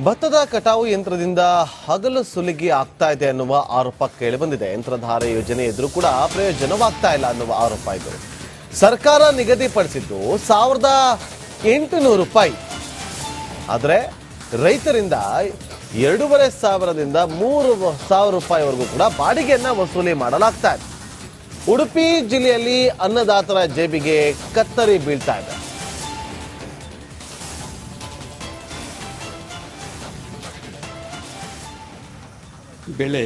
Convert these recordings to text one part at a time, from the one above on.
ಭತ್ತದ ಕಟಾವು ಯಂತ್ರದಿಂದ ಹಗಲು ಸುಲಿಗೆ ಆಗ್ತಾ ಇದೆ ಅನ್ನುವ ಆರೋಪ ಕೇಳಿಬಂದಿದೆ. ಯಂತ್ರಧಾರೆ ಯೋಜನೆ ಎದುರು ಕೂಡ ಪ್ರಯೋಜನವಾಗ್ತಾ ಇಲ್ಲ ಅನ್ನುವ ಆರೋಪ ಇದೆ. ಸರ್ಕಾರ ನಿಗದಿಪಡಿಸಿದ್ದು 1800 ರೂಪಾಯಿ, ಆದರೆ ರೈತರಿಂದ 2500ದಿಂದ 3000 ರೂಪಾಯಿವರೆಗೂ ಕೂಡ ಬಾಡಿಗೆಯನ್ನ ವಸೂಲಿ ಮಾಡಲಾಗ್ತಾ ಇದೆ. ಉಡುಪಿ ಜಿಲ್ಲೆಯಲ್ಲಿ ಅನ್ನದಾತರ ಜೇಬಿಗೆ ಕತ್ತರಿ ಬೀಳ್ತಾ ಇದೆ. ಬೆಳೆ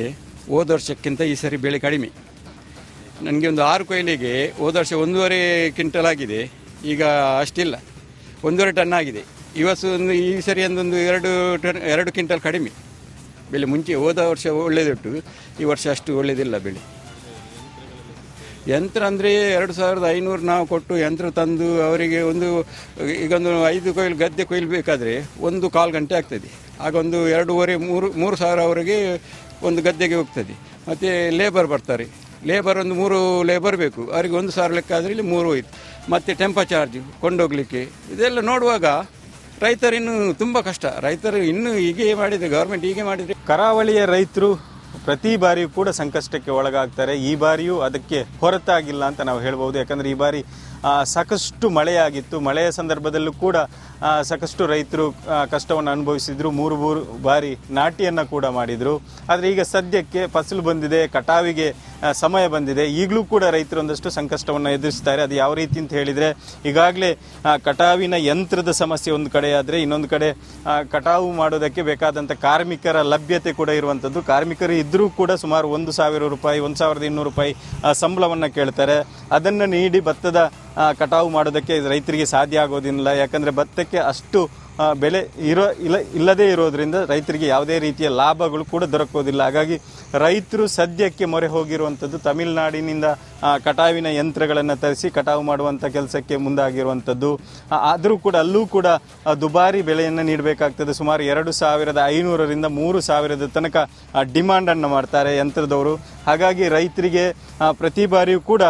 ಹೋದ ವರ್ಷಕ್ಕಿಂತ ಈ ಸರಿ ಬೆಳೆ ಕಡಿಮೆ. ನನಗೆ ಒಂದು 6 ಕೊಯ್ಲಿಗೆ ಹೋದ ವರ್ಷ 1.5 ಕ್ವಿಂಟಲ್ ಆಗಿದೆ, ಈಗ ಅಷ್ಟಿಲ್ಲ, 1.5 ಟನ್ ಆಗಿದೆ. ಈ ಸರಿ ಒಂದೊಂದು 2 ಕ್ವಿಂಟಲ್ ಕಡಿಮೆ ಬೆಳೆ. ಮುಂಚೆ ಹೋದ ವರ್ಷ ಒಳ್ಳೆಯದುಂಟು, ಈ ವರ್ಷ ಅಷ್ಟು ಒಳ್ಳೆಯದಿಲ್ಲ ಬೆಳೆ. ಯಂತ್ರ ಅಂದರೆ 2500 ನಾವು ಕೊಟ್ಟು ಯಂತ್ರ ತಂದು ಅವರಿಗೆ ಈಗೊಂದು 5 ಕೊಯ್ಲು ಗದ್ದೆ ಕೊಯ್ಯಬೇಕಾದ್ರೆ 1/4 ಗಂಟೆ ಆಗ್ತದೆ. ಆಗ ಒಂದು 2,500-3 ಸಾವಿರ ಅವರಿಗೆ ಒಂದು ಗದ್ದೆಗೆ ಹೋಗ್ತದೆ. ಮತ್ತು ಲೇಬರ್ ಬರ್ತಾರೆ, ಲೇಬರ್ ಒಂದು 3 ಲೇಬರ್ ಬೇಕು, ಅವರಿಗೆ 1,000 ಲೆಕ್ಕ ಆದರೆ ಇಲ್ಲಿ 3 ಹೋಯ್ತು. ಮತ್ತು ಟೆಂಪೋ ಚಾರ್ಜ್ ಕೊಂಡೋಗ್ಲಿಕ್ಕೆ ಇದೆಲ್ಲ ನೋಡುವಾಗ ರೈತರು ಇನ್ನೂ ತುಂಬ ಕಷ್ಟ. ರೈತರು ಇನ್ನೂ ಹೀಗೆ ಮಾಡಿದರೆ, ಗೌರ್ಮೆಂಟ್ ಹೀಗೆ ಮಾಡಿದರೆ ಕರಾವಳಿಯ ರೈತರು ಪ್ರತಿ ಬಾರಿಯೂ ಕೂಡ ಸಂಕಷ್ಟಕ್ಕೆ ಒಳಗಾಗ್ತಾರೆ. ಈ ಬಾರಿಯೂ ಅದಕ್ಕೆ ಹೊರತಾಗಿಲ್ಲ ಅಂತ ನಾವು ಹೇಳ್ಬೋದು. ಯಾಕಂದರೆ ಈ ಬಾರಿ ಸಾಕಷ್ಟು ಮಳೆಯಾಗಿತ್ತು. ಮಳೆಯ ಸಂದರ್ಭದಲ್ಲೂ ಕೂಡ ಸಾಕಷ್ಟು ರೈತರು ಕಷ್ಟವನ್ನು ಅನುಭವಿಸಿದ್ರು. 3 ಬಾರಿ ನಾಟಿಯನ್ನು ಕೂಡ ಮಾಡಿದರು. ಆದರೆ ಈಗ ಸದ್ಯಕ್ಕೆ ಫಸಲು ಬಂದಿದೆ, ಕಟಾವಿಗೆ ಸಮಯ ಬಂದಿದೆ. ಈಗಲೂ ಕೂಡ ರೈತರು ಒಂದಷ್ಟು ಸಂಕಷ್ಟವನ್ನು ಎದುರಿಸ್ತಾರೆ. ಅದು ಯಾವ ರೀತಿ ಅಂತ ಹೇಳಿದರೆ, ಈಗಾಗಲೇ ಕಟಾವಿನ ಯಂತ್ರದ ಸಮಸ್ಯೆ ಒಂದು ಕಡೆ ಆದರೆ, ಇನ್ನೊಂದು ಕಡೆ ಕಟಾವು ಮಾಡೋದಕ್ಕೆ ಬೇಕಾದಂಥ ಕಾರ್ಮಿಕರ ಲಭ್ಯತೆ ಕೂಡ ಇರುವಂಥದ್ದು. ಕಾರ್ಮಿಕರು ಇದ್ದರೂ ಕೂಡ ಸುಮಾರು 1,000 ರೂಪಾಯಿ, 1,200 ರೂಪಾಯಿ ಸಂಬಳವನ್ನು ಕೇಳ್ತಾರೆ. ಅದನ್ನು ನೀಡಿ ಭತ್ತದ ಕಟಾವು ಮಾಡೋದಕ್ಕೆ ರೈತರಿಗೆ ಸಾಧ್ಯ ಆಗೋದಿಲ್ಲ. ಯಾಕಂದರೆ ಭತ್ತಕ್ಕೆ ಅಷ್ಟು ಬೆಲೆ ಇಲ್ಲದೇ ಇರೋದ್ರಿಂದ ರೈತರಿಗೆ ಯಾವುದೇ ರೀತಿಯ ಲಾಭಗಳು ಕೂಡ ದೊರಕೋದಿಲ್ಲ. ಹಾಗಾಗಿ ರೈತರು ಸದ್ಯಕ್ಕೆ ಮೊರೆ ಹೋಗಿರುವಂಥದ್ದು ತಮಿಳುನಾಡಿನಿಂದ ಕಟಾವಿನ ಯಂತ್ರಗಳನ್ನು ತರಿಸಿ ಕಟಾವು ಮಾಡುವಂಥ ಕೆಲಸಕ್ಕೆ ಮುಂದಾಗಿರುವಂಥದ್ದು. ಆದರೂ ಕೂಡ ಅಲ್ಲೂ ಕೂಡ ದುಬಾರಿ ಬೆಲೆಯನ್ನು ನೀಡಬೇಕಾಗ್ತದೆ. ಸುಮಾರು 2,500ರಿಂದ 3,000 ತನಕ ಡಿಮಾಂಡನ್ನು ಮಾಡ್ತಾರೆ ಯಂತ್ರದವರು. ಹಾಗಾಗಿ ರೈತರಿಗೆ ಪ್ರತಿ ಬಾರಿಯೂ ಕೂಡ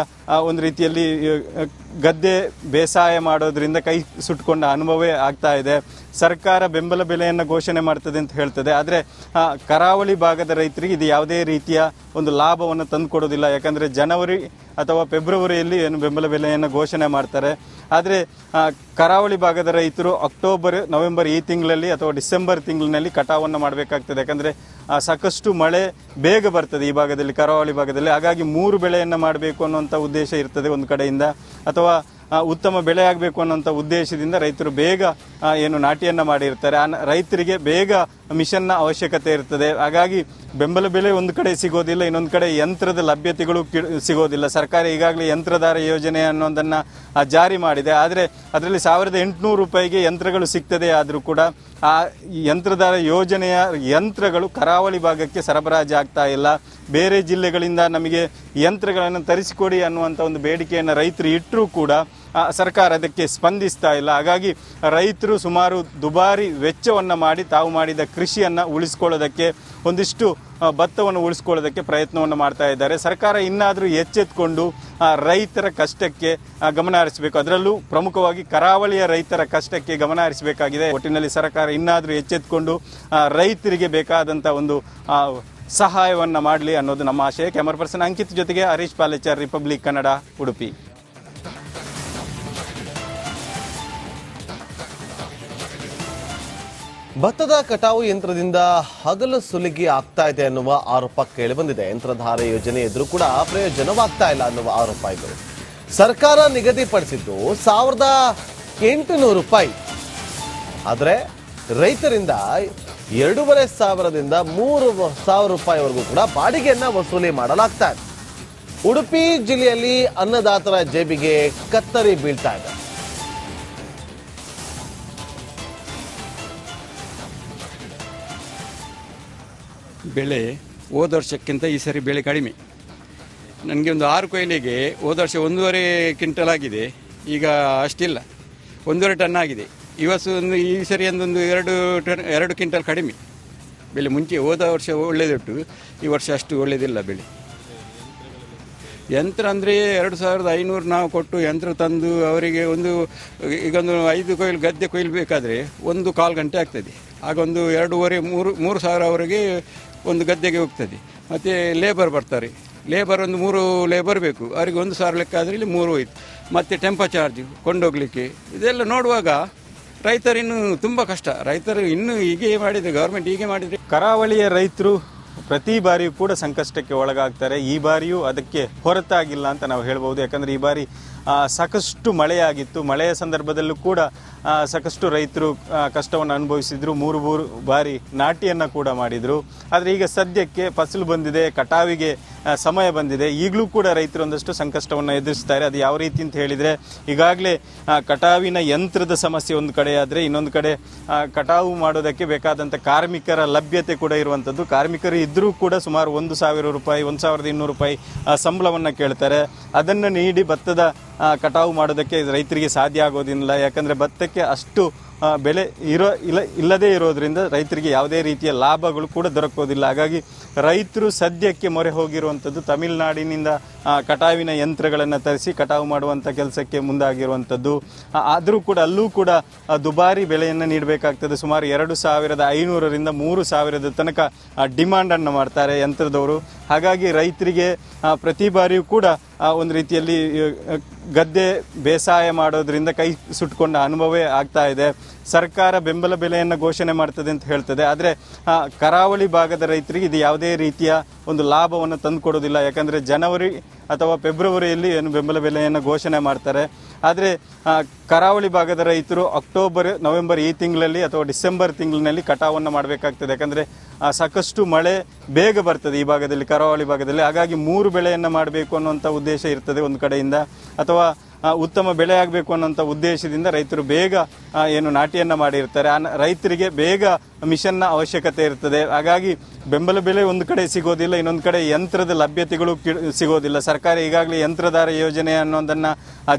ಒಂದು ರೀತಿಯಲ್ಲಿ ಗದ್ದೆ ಬೇಸಾಯ ಮಾಡೋದ್ರಿಂದ ಕೈ ಸುಟ್ಕೊಂಡ ಅನುಭವವೇ ಆಗ್ತಾ ಇದೆ. ಸರ್ಕಾರ ಬೆಂಬಲ ಬೆಲೆಯನ್ನು ಘೋಷಣೆ ಮಾಡ್ತದೆ ಅಂತ ಹೇಳ್ತದೆ, ಆದರೆ ಕರಾವಳಿ ಭಾಗದ ರೈತರಿಗೆ ಇದು ಯಾವುದೇ ರೀತಿಯ ಒಂದು ಲಾಭವನ್ನು ತಂದು ಕೊಡೋದಿಲ್ಲ. ಯಾಕಂದರೆ ಜನವರಿ ಅಥವಾ ಫೆಬ್ರವರಿಯಲ್ಲಿ ಏನು ಬೆಂಬಲ ಬೆಲೆಯನ್ನು ಘೋಷಣೆ ಮಾಡ್ತಾರೆ. ಆದರೆ ಕರಾವಳಿ ಭಾಗದ ರೈತರು ಅಕ್ಟೋಬರ್, ನವೆಂಬರ್ ಈ ತಿಂಗಳಲ್ಲಿ ಅಥವಾ ಡಿಸೆಂಬರ್ ತಿಂಗಳಿನಲ್ಲಿ ಕಟಾವನ್ನು ಮಾಡಬೇಕಾಗ್ತದೆ. ಯಾಕಂದರೆ ಸಾಕಷ್ಟು ಮಳೆ ಬೇಗ ಬರ್ತದೆ ಈ ಭಾಗದಲ್ಲಿ, ಕರಾವಳಿ ಭಾಗದಲ್ಲಿ. ಹಾಗಾಗಿ 3 ಬೆಳೆಯನ್ನು ಮಾಡಬೇಕು ಅನ್ನುವಂಥ ಉದ್ದೇಶ ಇರ್ತದೆ ಒಂದು ಕಡೆಯಿಂದ, ಅಥವಾ ಉತ್ತಮ ಬೆಳೆ ಆಗಬೇಕು ಅನ್ನೋಂಥ ಉದ್ದೇಶದಿಂದ ರೈತರು ಬೇಗ ಏನು ನಾಟಿಯನ್ನು ಮಾಡಿರ್ತಾರೆ. ರೈತರಿಗೆ ಬೇಗ ಮಿಷನ್ನ ಅವಶ್ಯಕತೆ ಇರ್ತದೆ. ಹಾಗಾಗಿ ಬೆಂಬಲ ಬೆಲೆ ಒಂದು ಕಡೆ ಸಿಗೋದಿಲ್ಲ, ಇನ್ನೊಂದು ಕಡೆ ಯಂತ್ರದ ಲಭ್ಯತೆಗಳು ಸಿಗೋದಿಲ್ಲ. ಸರ್ಕಾರ ಈಗಾಗಲೇ ಯಂತ್ರಧಾರ ಯೋಜನೆ ಅನ್ನೋದನ್ನು ಜಾರಿ ಮಾಡಿದೆ. ಆದರೆ ಅದರಲ್ಲಿ 1,800 ರೂಪಾಯಿಗೆ ಯಂತ್ರಗಳು ಸಿಗ್ತದೆ. ಆದರೂ ಕೂಡ ಆ ಯಂತ್ರಧಾರ ಯೋಜನೆಯ ಯಂತ್ರಗಳು ಕರಾವಳಿ ಭಾಗಕ್ಕೆ ಸರಬರಾಜು ಆಗ್ತಾ ಇಲ್ಲ. ಬೇರೆ ಜಿಲ್ಲೆಗಳಿಂದ ನಮಗೆ ಯಂತ್ರಗಳನ್ನು ತರಿಸಿಕೊಡಿ ಅನ್ನುವಂಥ ಒಂದು ಬೇಡಿಕೆಯನ್ನು ರೈತರು ಇಟ್ಟರೂ ಕೂಡ ಸರ್ಕಾರ ಅದಕ್ಕೆ ಸ್ಪಂದಿಸ್ತಾ ಇಲ್ಲ. ಹಾಗಾಗಿ ರೈತರು ಸುಮಾರು ದುಬಾರಿ ವೆಚ್ಚವನ್ನು ಮಾಡಿ ತಾವು ಮಾಡಿದ ಕೃಷಿಯನ್ನು ಉಳಿಸ್ಕೊಳ್ಳೋದಕ್ಕೆ, ಒಂದಿಷ್ಟು ಭತ್ತವನ್ನು ಉಳಿಸ್ಕೊಳ್ಳೋದಕ್ಕೆ ಪ್ರಯತ್ನವನ್ನು ಮಾಡ್ತಾ ಇದ್ದಾರೆ. ಸರ್ಕಾರ ಇನ್ನಾದರೂ ಎಚ್ಚೆತ್ತುಕೊಂಡು ರೈತರ ಕಷ್ಟಕ್ಕೆ ಗಮನ ಹರಿಸಬೇಕು. ಅದರಲ್ಲೂ ಪ್ರಮುಖವಾಗಿ ಕರಾವಳಿಯ ರೈತರ ಕಷ್ಟಕ್ಕೆ ಗಮನ ಹರಿಸಬೇಕಾಗಿದೆ. ಒಟ್ಟಿನಲ್ಲಿ ಸರ್ಕಾರ ಇನ್ನಾದರೂ ಎಚ್ಚೆತ್ತುಕೊಂಡು ರೈತರಿಗೆ ಬೇಕಾದಂಥ ಒಂದು ಸಹಾಯವನ್ನು ಮಾಡಲಿ ಅನ್ನೋದು ನಮ್ಮ ಆಶಯ. ಕ್ಯಾಮರಾ ಪರ್ಸನ್ ಅಂಕಿತ್ ಜೊತೆಗೆ ಹರೀಶ್ ಪಾಲೇಚಾರ್, ರಿಪಬ್ಲಿಕ್ ಕನ್ನಡ, ಉಡುಪಿ. ಭತ್ತದ ಕಟಾವು ಯಂತ್ರದಿಂದ ಹಗಲು ಸುಲಿಗೆ ಆಗ್ತಾ ಇದೆ ಅನ್ನುವ ಆರೋಪ ಕೇಳಿಬಂದಿದೆ. ಯಂತ್ರಧಾರೆ ಯೋಜನೆ ಎದುರು ಕೂಡ ಪ್ರಯೋಜನವಾಗ್ತಾ ಇಲ್ಲ ಅನ್ನುವ ಆರೋಪ ಇದೆ. ಸರ್ಕಾರ ನಿಗದಿಪಡಿಸಿದ್ದು 1800 ರೂಪಾಯಿ, ಆದರೆ ರೈತರಿಂದ 2500ದಿಂದ 3000 ರೂಪಾಯಿವರೆಗೂ ಕೂಡ ಬಾಡಿಗೆಯನ್ನ ವಸೂಲಿ ಮಾಡಲಾಗ್ತಾ ಇದೆ. ಉಡುಪಿ ಜಿಲ್ಲೆಯಲ್ಲಿ ಅನ್ನದಾತರ ಜೇಬಿಗೆ ಕತ್ತರಿ ಬೀಳ್ತಾ ಇದೆ. ಬೆಳೆ ಹೋದ ವರ್ಷಕ್ಕಿಂತ ಈ ಸರಿ ಬೆಳೆ ಕಡಿಮೆ. ನನಗೆ ಒಂದು 6 ಕೊಯ್ಲಿಗೆ ಹೋದ ವರ್ಷ 1.5 ಕ್ವಿಂಟಲ್ ಆಗಿದೆ, ಈಗ ಅಷ್ಟಿಲ್ಲ, 1.5 ಟನ್ ಆಗಿದೆ. ಈ ಸರಿ ಒಂದೊಂದು 2 ಕ್ವಿಂಟಲ್ ಕಡಿಮೆ ಬೆಳೆ. ಮುಂಚೆ ಹೋದ ವರ್ಷ ಒಳ್ಳೆಯದುಂಟು, ಈ ವರ್ಷ ಅಷ್ಟು ಒಳ್ಳೆಯದಿಲ್ಲ ಬೆಳೆ. ಯಂತ್ರ ಅಂದರೆ 2500 ನಾವು ಕೊಟ್ಟು ಯಂತ್ರ ತಂದು ಅವರಿಗೆ ಈಗೊಂದು 5 ಕೊಯ್ಲು ಗದ್ದೆ ಕೊಯ್ಯಬೇಕಾದ್ರೆ 1 ಗಂಟೆ ಆಗ್ತದೆ. ಆಗ ಒಂದು 2,500 3 ಸಾವಿರ ಅವರಿಗೆ ಒಂದು ಗದ್ದೆಗೆ ಹೋಗ್ತದೆ. ಮತ್ತು ಲೇಬರ್ ಬರ್ತಾರೆ, ಲೇಬರ್ ಒಂದು 3 ಲೇಬರ್ ಬೇಕು, ಅವರಿಗೆ 1,000 ಲೆಕ್ಕ ಆದರೆ ಇಲ್ಲಿ 3 ಹೋಯ್ತು. ಮತ್ತು ಟೆಂಪೋ ಚಾರ್ಜ್ ಕೊಂಡೋಗ್ಲಿಕ್ಕೆ ಇದೆಲ್ಲ ನೋಡುವಾಗ ರೈತರು ಇನ್ನೂ ತುಂಬ ಕಷ್ಟ. ರೈತರು ಇನ್ನೂ ಹೀಗೆ ಮಾಡಿದರೆ, ಗೌರ್ಮೆಂಟ್ ಹೀಗೆ ಮಾಡಿದರೆ ಕರಾವಳಿಯ ರೈತರು ಪ್ರತಿ ಬಾರಿಯೂ ಕೂಡ ಸಂಕಷ್ಟಕ್ಕೆ ಒಳಗಾಗ್ತಾರೆ. ಈ ಬಾರಿಯೂ ಅದಕ್ಕೆ ಹೊರತಾಗಿಲ್ಲ ಅಂತ ನಾವು ಹೇಳ್ಬೋದು. ಯಾಕಂದರೆ ಈ ಬಾರಿ ಸಾಕಷ್ಟು ಮಳೆಯಾಗಿತ್ತು. ಮಳೆಯ ಸಂದರ್ಭದಲ್ಲೂ ಕೂಡ ಸಾಕಷ್ಟು ರೈತರು ಕಷ್ಟವನ್ನು ಅನುಭವಿಸಿದ್ರು. 3 ಬಾರಿ ನಾಟಿಯನ್ನು ಕೂಡ ಮಾಡಿದರು. ಆದರೆ ಈಗ ಸದ್ಯಕ್ಕೆ ಫಸಲು ಬಂದಿದೆ, ಕಟಾವಿಗೆ ಸಮಯ ಬಂದಿದೆ. ಈಗಲೂ ಕೂಡ ರೈತರು ಒಂದಷ್ಟು ಸಂಕಷ್ಟವನ್ನು ಎದುರಿಸ್ತಾರೆ. ಅದು ಯಾವ ರೀತಿ ಅಂತ ಹೇಳಿದರೆ, ಈಗಾಗಲೇ ಕಟಾವಿನ ಯಂತ್ರದ ಸಮಸ್ಯೆ ಒಂದು ಕಡೆ ಆದರೆ, ಇನ್ನೊಂದು ಕಡೆ ಕಟಾವು ಮಾಡೋದಕ್ಕೆ ಬೇಕಾದಂಥ ಕಾರ್ಮಿಕರ ಲಭ್ಯತೆ ಕೂಡ ಇರುವಂಥದ್ದು. ಕಾರ್ಮಿಕರು ಇದ್ದರೂ ಕೂಡ ಸುಮಾರು 1,000 ರೂಪಾಯಿ 1,200 ರೂಪಾಯಿ ಸಂಬಳವನ್ನು ಕೇಳ್ತಾರೆ. ಅದನ್ನು ನೀಡಿ ಭತ್ತದ ಕಟಾವು ಮಾಡೋದಕ್ಕೆ ರೈತರಿಗೆ ಸಾಧ್ಯ ಆಗೋದಿಲ್ಲ. ಯಾಕಂದರೆ ಭತ್ತಕ್ಕೆ ಅಷ್ಟು ಬೆಲೆ ಇಲ್ಲದೇ ಇರೋದ್ರಿಂದ ರೈತರಿಗೆ ಯಾವುದೇ ರೀತಿಯ ಲಾಭಗಳು ಕೂಡ ದೊರಕೋದಿಲ್ಲ. ಹಾಗಾಗಿ ರೈತರು ಸದ್ಯಕ್ಕೆ ಮೊರೆ ಹೋಗಿರುವಂಥದ್ದು ತಮಿಳುನಾಡಿನಿಂದ ಕಟಾವಿನ ಯಂತ್ರಗಳನ್ನು ತರಿಸಿ ಕಟಾವು ಮಾಡುವಂಥ ಕೆಲಸಕ್ಕೆ ಮುಂದಾಗಿರುವಂಥದ್ದು. ಆದರೂ ಕೂಡ ಅಲ್ಲೂ ಕೂಡ ದುಬಾರಿ ಬೆಲೆಯನ್ನು ನೀಡಬೇಕಾಗ್ತದೆ. ಸುಮಾರು 2,500ರಿಂದ 3,000 ತನಕ ಡಿಮಾಂಡನ್ನು ಮಾಡ್ತಾರೆ ಯಂತ್ರದವರು. ಹಾಗಾಗಿ ರೈತರಿಗೆ ಪ್ರತಿ ಬಾರಿಯೂ ಕೂಡ ಒಂದು ರೀತಿಯಲ್ಲಿ ಗದ್ದೆ ಬೇಸಾಯ ಮಾಡೋದ್ರಿಂದ ಕೈ ಸುಟ್ಕೊಂಡ ಅನುಭವವೇ ಆಗ್ತಾ ಇದೆ. ಸರ್ಕಾರ ಬೆಂಬಲ ಬೆಲೆಯನ್ನು ಘೋಷಣೆ ಮಾಡ್ತದೆ ಅಂತ ಹೇಳ್ತದೆ. ಆದರೆ ಕರಾವಳಿ ಭಾಗದ ರೈತರಿಗೆ ಇದು ಯಾವುದೇ ರೀತಿಯ ಒಂದು ಲಾಭವನ್ನು ತಂದುಕೊಡೋದಿಲ್ಲ. ಯಾಕಂದರೆ ಜನವರಿ ಅಥವಾ ಫೆಬ್ರವರಿಯಲ್ಲಿ ಏನು ಬೆಂಬಲ ಬೆಲೆಯನ್ನು ಘೋಷಣೆ ಮಾಡ್ತಾರೆ. ಆದರೆ ಕರಾವಳಿ ಭಾಗದ ರೈತರು ಅಕ್ಟೋಬರ್ ನವೆಂಬರ್ ಈ ತಿಂಗಳಲ್ಲಿ ಅಥವಾ ಡಿಸೆಂಬರ್ ತಿಂಗಳಿನಲ್ಲಿ ಕಟಾವನ್ನು ಮಾಡಬೇಕಾಗ್ತದೆ. ಯಾಕಂದರೆ ಸಾಕಷ್ಟು ಮಳೆ ಬೇಗ ಬರ್ತದೆ ಈ ಭಾಗದಲ್ಲಿ, ಕರಾವಳಿ ಭಾಗದಲ್ಲಿ. ಹಾಗಾಗಿ 3 ಬೆಳೆಯನ್ನು ಮಾಡಬೇಕು ಅನ್ನುವಂಥ ಉದ್ದೇಶ ಇರ್ತದೆ ಒಂದು ಕಡೆಯಿಂದ, ಅಥವಾ ಉತ್ತಮ ಬೆಳೆ ಆಗಬೇಕು ಅನ್ನೋಂಥ ಉದ್ದೇಶದಿಂದ ರೈತರು ಬೇಗ ಏನು ನಾಟಿಯನ್ನು ಮಾಡಿರ್ತಾರೆ. ರೈತರಿಗೆ ಬೇಗ ಮಿಷನ್ನ ಅವಶ್ಯಕತೆ ಇರ್ತದೆ. ಹಾಗಾಗಿ ಬೆಂಬಲ ಬೆಲೆ ಒಂದು ಕಡೆ ಸಿಗೋದಿಲ್ಲ, ಇನ್ನೊಂದು ಕಡೆ ಯಂತ್ರದ ಲಭ್ಯತೆಗಳು ಸಿಗೋದಿಲ್ಲ. ಸರ್ಕಾರ ಈಗಾಗಲೇ ಯಂತ್ರಧಾರ ಯೋಜನೆ ಅನ್ನೋದನ್ನು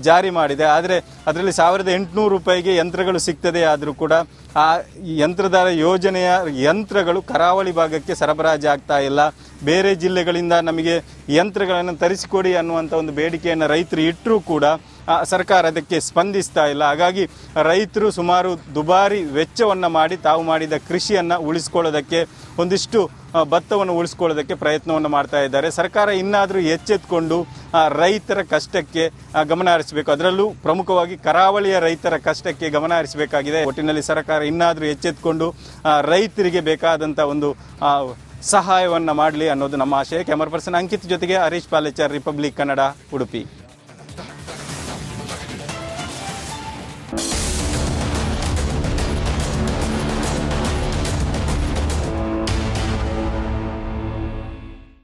ಜಾರಿ ಮಾಡಿದೆ. ಆದರೆ ಅದರಲ್ಲಿ 1,800 ರೂಪಾಯಿಗೆ ಯಂತ್ರಗಳು ಸಿಗ್ತದೆ. ಆದರೂ ಕೂಡ ಆ ಯಂತ್ರಧಾರ ಯೋಜನೆಯ ಯಂತ್ರಗಳು ಕರಾವಳಿ ಭಾಗಕ್ಕೆ ಸರಬರಾಜು ಆಗ್ತಾ ಇಲ್ಲ. ಬೇರೆ ಜಿಲ್ಲೆಗಳಿಂದ ನಮಗೆ ಯಂತ್ರಗಳನ್ನು ತರಿಸಿಕೊಡಿ ಅನ್ನುವಂಥ ಒಂದು ಬೇಡಿಕೆಯನ್ನು ರೈತರು ಇಟ್ಟರೂ ಕೂಡ ಸರ್ಕಾರ ಅದಕ್ಕೆ ಸ್ಪಂದಿಸ್ತಾ ಇಲ್ಲ. ಹಾಗಾಗಿ ರೈತರು ಸುಮಾರು ದುಬಾರಿ ವೆಚ್ಚವನ್ನು ಮಾಡಿ ತಾವು ಮಾಡಿದ ಕೃಷಿಯನ್ನು ಉಳಿಸ್ಕೊಳ್ಳೋದಕ್ಕೆ, ಒಂದಿಷ್ಟು ಭತ್ತವನ್ನು ಉಳಿಸ್ಕೊಳ್ಳೋದಕ್ಕೆ ಪ್ರಯತ್ನವನ್ನು ಮಾಡ್ತಾ ಇದ್ದಾರೆ. ಸರ್ಕಾರ ಇನ್ನಾದರೂ ಎಚ್ಚೆತ್ತುಕೊಂಡು ರೈತರ ಕಷ್ಟಕ್ಕೆ ಗಮನ ಹರಿಸಬೇಕು. ಅದರಲ್ಲೂ ಪ್ರಮುಖವಾಗಿ ಕರಾವಳಿಯ ರೈತರ ಕಷ್ಟಕ್ಕೆ ಗಮನ ಹರಿಸಬೇಕಾಗಿದೆ. ಒಟ್ಟಿನಲ್ಲಿ ಸರ್ಕಾರ ಇನ್ನಾದರೂ ಎಚ್ಚೆತ್ತುಕೊಂಡು ರೈತರಿಗೆ ಬೇಕಾದಂಥ ಒಂದು ಸಹಾಯವನ್ನು ಮಾಡಲಿ ಅನ್ನೋದು ನಮ್ಮ ಆಶಯ. ಕ್ಯಾಮರಾ ಪರ್ಸನ್ ಅಂಕಿತ್ ಜೊತೆಗೆ ಹರೀಶ್ ಪಾಲೇಚಾರ್, ರಿಪಬ್ಲಿಕ್ ಕನ್ನಡ, ಉಡುಪಿ.